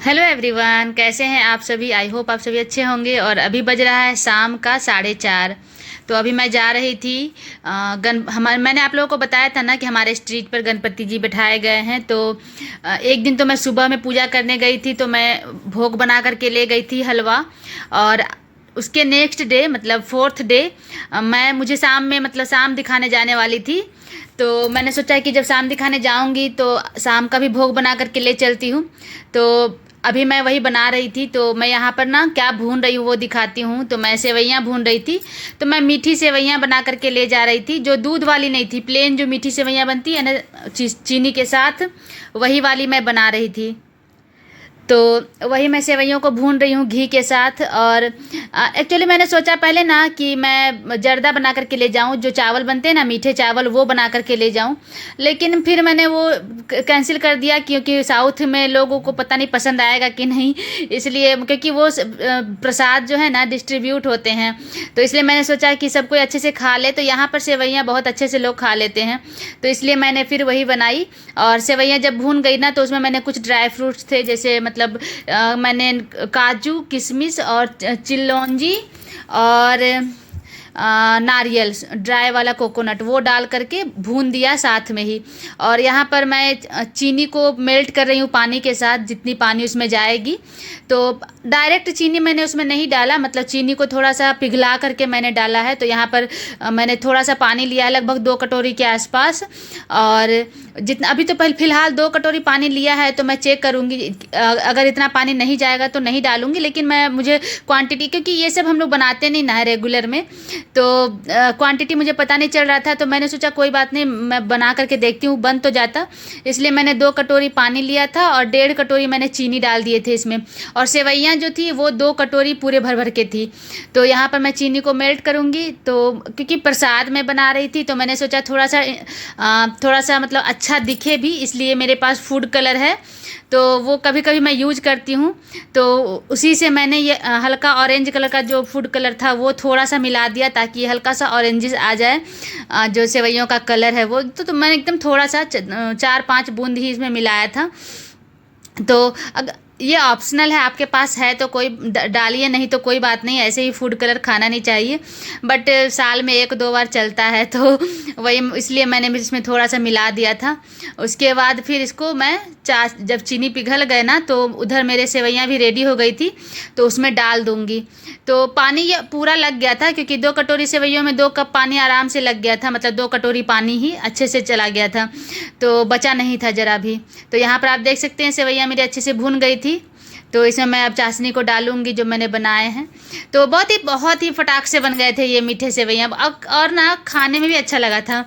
Hello everyone, कैसे हैं आप सभी। आई होप आप सभी अच्छे होंगे। और अभी बज रहा है शाम का 4:30। तो अभी मैं जा रही थी मैंने आप लोगों को बताया था ना कि हमारे स्ट्रीट पर गणपति जी बिठाए गए हैं। तो एक दिन तो मैं सुबह में पूजा करने गई थी, तो मैं भोग बना करके ले गई थी हलवा। और उसके नेक्स्ट डे मतलब फोर्थ डे मैं मुझे शाम में मतलब शाम दिखाने जाने वाली थी। तो मैंने सोचा कि जब शाम दिखाने जाऊंगी तो शाम का भी भोग बना करके ले चलती हूँ। तो अभी मैं वही बना रही थी। तो मैं यहाँ पर ना क्या भून रही हूँ वो दिखाती हूँ। तो मैं सेवइयाँ भून रही थी। तो मैं मीठी सेवइयाँ बना करके ले जा रही थी, जो दूध वाली नहीं थी, प्लेन जो मीठी सेवइयाँ बनती है ना चीनी के साथ, वही वाली मैं बना रही थी। तो वही मैं सेवइयों को भून रही हूँ घी के साथ। और एक्चुअली मैंने सोचा पहले ना कि मैं जर्दा बना करके ले जाऊँ, जो चावल बनते हैं ना मीठे चावल, वो बना करके ले जाऊँ। लेकिन फिर मैंने वो कैंसिल कर दिया, क्योंकि साउथ में लोगों को पता नहीं पसंद आएगा कि नहीं, इसलिए क्योंकि वो प्रसाद जो है ना डिस्ट्रीब्यूट होते हैं। तो इसलिए मैंने सोचा कि सब कोई अच्छे से खा ले। तो यहाँ पर सेवइयाँ बहुत अच्छे से लोग खा लेते हैं, तो इसलिए मैंने फिर वही बनाई। और सेवइयाँ जब भून गई ना तो उसमें मैंने कुछ ड्राई फ्रूट्स थे, जैसे मतलब मैंने काजू, किशमिश और चिलौंजी और नारियल, ड्राई वाला कोकोनट, वो डाल करके भून दिया साथ में ही। और यहाँ पर मैं चीनी को मेल्ट कर रही हूँ पानी के साथ, जितनी पानी उसमें जाएगी। तो डायरेक्ट चीनी मैंने उसमें नहीं डाला, मतलब चीनी को थोड़ा सा पिघला करके मैंने डाला है। तो यहाँ पर मैंने थोड़ा सा पानी लिया है, लगभग 2 कटोरी के आसपास। और जितना अभी तो फिलहाल 2 कटोरी पानी लिया है, तो मैं चेक करूँगी अगर इतना पानी नहीं जाएगा तो नहीं डालूँगी। लेकिन मुझे क्वांटिटी, क्योंकि ये सब हम लोग बनाते नहीं ना है रेगुलर में, तो क्वांटिटी मुझे पता नहीं चल रहा था। तो मैंने सोचा कोई बात नहीं, मैं बना करके देखती हूँ, बन तो जाता। इसलिए मैंने 2 कटोरी पानी लिया था और 1.5 कटोरी मैंने चीनी डाल दिए थे इसमें। और सेवइयाँ जो थी वो 2 कटोरी पूरे भर भर के थी। तो यहाँ पर मैं चीनी को मेल्ट करूँगी। तो क्योंकि प्रसाद में बना रही थी, तो मैंने सोचा थोड़ा सा मतलब अच्छा दिखे भी, इसलिए मेरे पास फूड कलर है, तो वो कभी कभी मैं यूज करती हूँ। तो उसी से मैंने ये हल्का ऑरेंज कलर का जो फूड कलर था वो थोड़ा सा मिला दिया, ताकि हल्का सा ऑरेंजिस आ जाए। जो सेवइयों का कलर है वो तो मैंने एकदम थोड़ा सा 4-5 बूंद ही इसमें मिलाया था। तो अगर ये ऑप्शनल है, आपके पास है तो कोई डालिए, नहीं तो कोई बात नहीं, ऐसे ही फूड कलर खाना नहीं चाहिए। बट साल में 1-2 बार चलता है, तो वही इसलिए मैंने इसमें थोड़ा सा मिला दिया था। उसके बाद फिर इसको मैं जब चीनी पिघल गए ना, तो उधर मेरे सेवइयाँ भी रेडी हो गई थी, तो उसमें डाल दूँगी। तो पानी ये पूरा लग गया था, क्योंकि 2 कटोरी सेवइयों में 2 कप पानी आराम से लग गया था, मतलब 2 कटोरी पानी ही अच्छे से चला गया था, तो बचा नहीं था ज़रा भी। तो यहाँ पर आप देख सकते हैं सेवइयाँ मेरी अच्छे से भून गई थी। तो इसमें मैं अब चाशनी को डालूंगी जो मैंने बनाए हैं। तो बहुत ही फटाक से बन गए थे ये मीठे सेवइयाँ, और ना खाने में भी अच्छा लगा था।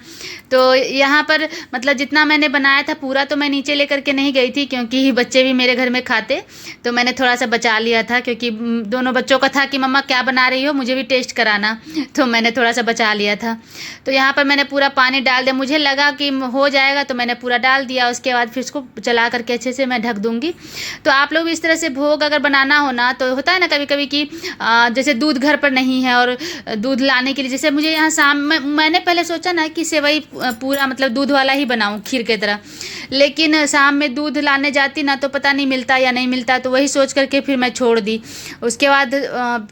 तो यहाँ पर मतलब जितना मैंने बनाया था पूरा तो मैं नीचे लेकर के नहीं गई थी, क्योंकि बच्चे भी मेरे घर में खाते, तो मैंने थोड़ा सा बचा लिया था, क्योंकि दोनों बच्चों का था कि मम्मा क्या बना रही हो, मुझे भी टेस्ट कराना, तो मैंने थोड़ा सा बचा लिया था। तो यहाँ पर मैंने पूरा पानी डाल दिया, मुझे लगा कि हो जाएगा तो मैंने पूरा डाल दिया। उसके बाद फिर उसको चला करके अच्छे से मैं ढक दूँगी। तो आप लोग भी इस तरह से भोग अगर बनाना हो ना, तो होता है ना कभी कभी कि जैसे दूध घर पर नहीं है, और दूध लाने के लिए, जैसे मुझे यहाँ शाम में मैंने पहले सोचा ना कि सेवई पूरा मतलब दूध वाला ही बनाऊँ खीर की तरह, लेकिन शाम में दूध लाने जाती ना तो पता नहीं मिलता या नहीं मिलता, तो वही सोच करके फिर मैं छोड़ दी। उसके बाद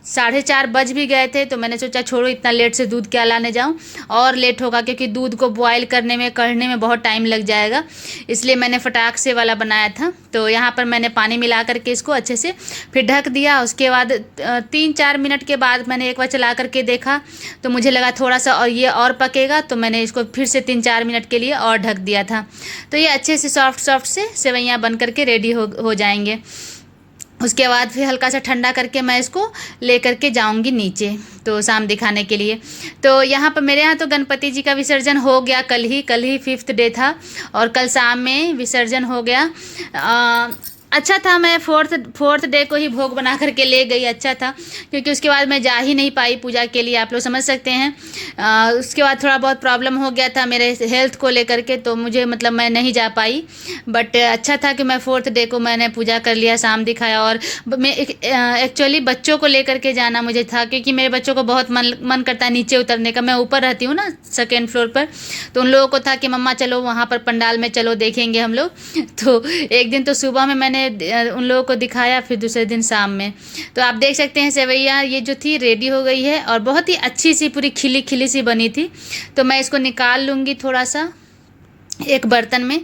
4:30 बज भी गए थे, तो मैंने सोचा छोड़ो, इतना लेट से दूध क्या लाने जाऊँ, और लेट होगा, क्योंकि दूध को बॉयल करने में कढ़ने में बहुत टाइम लग जाएगा, इसलिए मैंने फटाक से वाला बनाया था। तो यहाँ पर मैंने पानी मिला करके इसको अच्छे से फिर ढक दिया। उसके बाद 3-4 मिनट के बाद मैंने एक बार चला करके देखा, तो मुझे लगा थोड़ा सा और ये और पकेगा, तो मैंने इसको फिर से 3-4 मिनट के लिए और ढक दिया था। तो ये अच्छे से सॉफ्ट से सेवइयाँ बन करके रेडी हो जाएंगे। उसके बाद फिर हल्का सा ठंडा करके मैं इसको ले करके जाऊंगी नीचे, तो शाम दिखाने के लिए। तो यहाँ पर मेरे यहाँ तो गणपति जी का विसर्जन हो गया, कल ही 5th डे था, और कल शाम में विसर्जन हो गया। अच्छा था, मैं फोर्थ डे को ही भोग बना करके ले गई, अच्छा था, क्योंकि उसके बाद मैं जा ही नहीं पाई पूजा के लिए, आप लोग समझ सकते हैं। उसके बाद थोड़ा बहुत प्रॉब्लम हो गया था मेरे हेल्थ को लेकर के, तो मुझे मतलब मैं नहीं जा पाई। बट अच्छा था कि मैं 4th डे को मैंने पूजा कर लिया, शाम दिखाया। और मैं एक्चुअली बच्चों को लेकर के जाना मुझे था, क्योंकि मेरे बच्चों को बहुत मन करता है नीचे उतरने का। मैं ऊपर रहती हूँ ना 2nd फ्लोर पर, तो उन लोगों को था कि मम्मा चलो वहाँ पर पंडाल में चलो, देखेंगे हम लोग। तो एक दिन तो सुबह में मैंने मैंने उन लोगों को दिखाया, फिर दूसरे दिन शाम में। तो आप देख सकते हैं सेवैयाँ ये जो थी रेडी हो गई है और बहुत ही अच्छी सी पूरी खिली खिली सी बनी थी। तो मैं इसको निकाल लूँगी थोड़ा सा एक बर्तन में,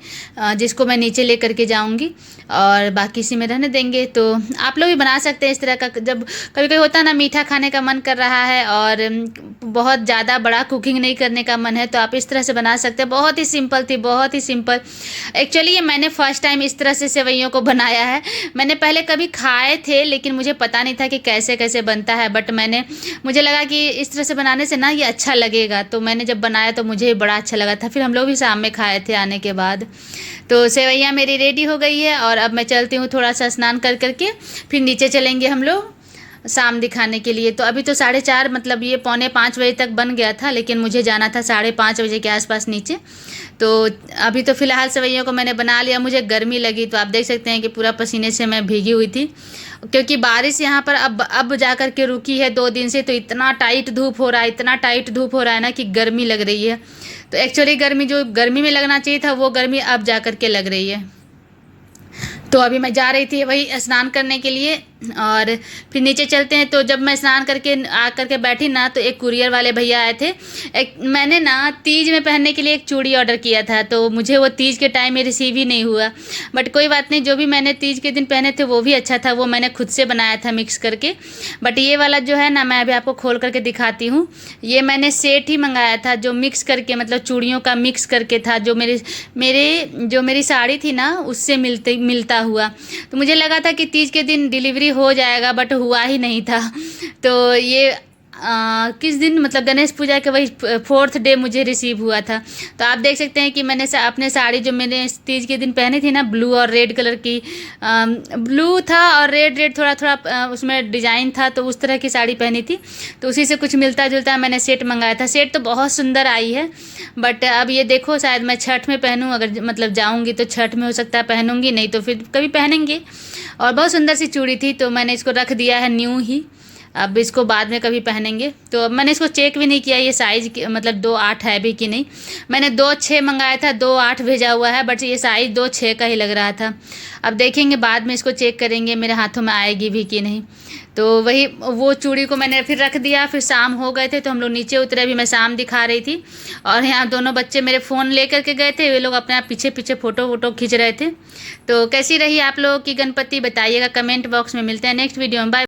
जिसको मैं नीचे ले करके जाऊंगी और बाकी इसी में रहने देंगे। तो आप लोग भी बना सकते हैं इस तरह का। जब कभी कभी होता है ना मीठा खाने का मन कर रहा है और बहुत ज़्यादा बड़ा कुकिंग नहीं करने का मन है, तो आप इस तरह से बना सकते हैं। बहुत ही सिंपल थी, बहुत ही सिंपल। एक्चुअली ये मैंने फ़र्स्ट टाइम इस तरह से सेवइयों को बनाया है। मैंने पहले कभी खाए थे लेकिन मुझे पता नहीं था कि कैसे कैसे बनता है, बट मुझे लगा कि इस तरह से बनाने से ना ये अच्छा लगेगा। तो मैंने जब बनाया तो मुझे बड़ा अच्छा लगा था। फिर हम लोग भी शाम में खाए थे आने के बाद। तो सेवइयाँ मेरी रेडी हो गई है और अब मैं चलती हूँ थोड़ा सा स्नान कर करके, फिर नीचे चलेंगे हम लोग शाम दिखाने के लिए। तो अभी तो 4:30 मतलब ये 4:45 बजे तक बन गया था, लेकिन मुझे जाना था 5:30 बजे के आसपास नीचे। तो अभी तो फ़िलहाल सेवइयों को मैंने बना लिया। मुझे गर्मी लगी तो आप देख सकते हैं कि पूरा पसीने से मैं भीगी हुई थी, क्योंकि बारिश यहाँ पर अब जा कर के रुकी है 2 दिन से। तो इतना टाइट धूप हो रहा है, इतना टाइट धूप हो रहा है ना कि गर्मी लग रही है। तो एक्चुअली गर्मी जो गर्मी में लगना चाहिए था वो गर्मी अब जा कर के लग रही है। तो अभी मैं जा रही थी वही स्नान करने के लिए और फिर नीचे चलते हैं। तो जब मैं स्नान करके आ करके बैठी ना, तो एक कुरियर वाले भैया आए थे। मैंने ना तीज में पहनने के लिए एक चूड़ी ऑर्डर किया था, तो मुझे वो तीज के टाइम में रिसीव ही नहीं हुआ। बट कोई बात नहीं, जो भी मैंने तीज के दिन पहने थे वो भी अच्छा था। वो मैंने खुद से बनाया था मिक्स करके। बट ये वाला जो है ना, मैं अभी आपको खोल करके दिखाती हूँ। ये मैंने सेट ही मंगाया था जो मिक्स करके, मतलब चूड़ियों का मिक्स करके था, जो मेरी साड़ी थी ना उससे मिलता हुआ। तो मुझे लगा था कि तीज के दिन डिलीवरी हो जाएगा, बट हुआ ही नहीं था। तो ये किस दिन, मतलब गणेश पूजा के वही 4th डे मुझे रिसीव हुआ था। तो आप देख सकते हैं कि मैंने अपने साड़ी जो मैंने तीज के दिन पहनी थी ना, ब्लू और रेड कलर की, ब्लू था और रेड थोड़ा थोड़ा उसमें डिज़ाइन था, तो उस तरह की साड़ी पहनी थी। तो उसी से कुछ मिलता जुलता मैंने सेट मंगाया था। सेट तो बहुत सुंदर आई है, बट अब ये देखो शायद मैं छठ में पहनूँ। अगर मतलब जाऊँगी तो छठ में हो सकता है पहनूँगी, नहीं तो फिर कभी पहनेंगे। और बहुत सुंदर सी चूड़ी थी, तो मैंने इसको रख दिया है न्यू ही। अब इसको बाद में कभी पहनेंगे। तो अब मैंने इसको चेक भी नहीं किया ये साइज़ मतलब 2.8 है भी कि नहीं। मैंने 2.6 मंगाया था, 2.8 भेजा हुआ है, बट ये साइज़ 2.6 का ही लग रहा था। अब देखेंगे बाद में, इसको चेक करेंगे मेरे हाथों में आएगी भी कि नहीं। तो वही वो चूड़ी को मैंने फिर रख दिया। फिर शाम हो गए थे तो हम लोग नीचे उतरे। अभी मैं शाम दिखा रही थी और यहाँ दोनों बच्चे मेरे फ़ोन ले करके गए थे। वे लोग अपने आप पीछे पीछे फ़ोटो खींच रहे थे। तो कैसी रही आप लोगों की गणपति बताइएगा कमेंट बॉक्स में। मिलते हैं नेक्स्ट वीडियो में। बाय।